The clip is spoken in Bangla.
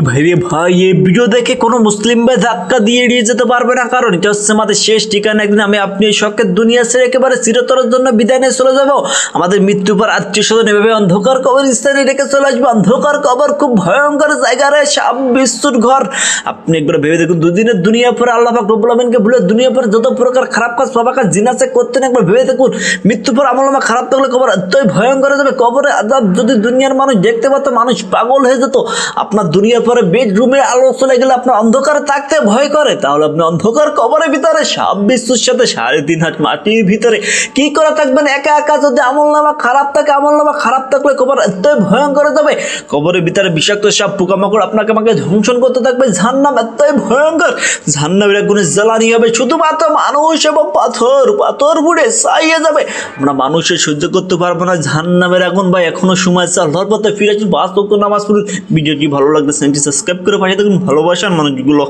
ভাই রে ভাই, এই ভিডিও দেখে কোনো মুসলিম ভাই ধাক্কা দিয়ে এড়িয়ে যেতে পারবে না, কারণ এটা হচ্ছে আমাদের শেষ ঠিকানা। একদিন আমি আপনি এই শখের দুনিয়া ছেড়ে একেবারে চিরতরের জন্য বিদায় নিয়ে চলে যাবো। আমাদের মৃত্যুর পর আত্মীয় স্বজন এভাবে অন্ধকার কবর স্থানে রেখে চলে আসবে। অন্ধকার কবর খুব ভয়ঙ্কর জায়গা রে, সাপ বিশ্বর ঘর। আপনি একবার ভেবে দেখুন, দুদিনের দুনিয়া পরে আল্লাহ পাক রব্বুল আমিনকে ভুলে দুনিয়া পরে যত প্রকার খারাপ কাজ পাবা কাজ জিনা চেক করতেন, একবার ভেবে দেখুন মৃত্যুর পর আমলনামা খারাপ থাকলে কবর এতই ভয়ঙ্কর হয়ে যাবে। কবরে আযাব যদি দুনিয়ার মানুষ দেখতে পাতো, মানুষ পাগল হয়ে যেত। আপনার দুনিয়ার পরে বেডরুমে আলো চলে গেলে আপনার অন্ধকারে থাকতে ভয় করে, তাহলে আপনি অন্ধকার কবরের ভিতরে সাপ বিশ্বর সাথে 3.5 হাত মাটির ভিতরে কি করে থাকবেন একা একা? যদি আমলনামা খারাপ থাকে, আমলনামা খারাপ থাকলে কবর এতই ভয়ঙ্কর হয়ে যাবে। কবরের ভিতরে বিষাক্ত সাপ পোকামাকড় আপনাকে আমাকে ধ্বংসন করতে থাকবে। জাহান্নাম এতই ভয়ঙ্কর, জাহান্নামের আগুনে জ্বালানি হবে শুধুমাত্র মানুষ এবং পাথর। পাথর পুড়ে ছাইয়ে যাবে। আমরা মানুষের সহ্য করতে পারবো না জাহান্নামের আগুন। ভাই এখনো সময় আছে, আল্লাহর পথে ফিরে আসুন, 5 ওয়াক্ত নামাজ পড়ুন। ভিডিওটি ভালো লাগলে চ্যানেলটি সাবস্ক্রাইব করে পাশে থাকুন। ভালোবাসার মানুষগুলো।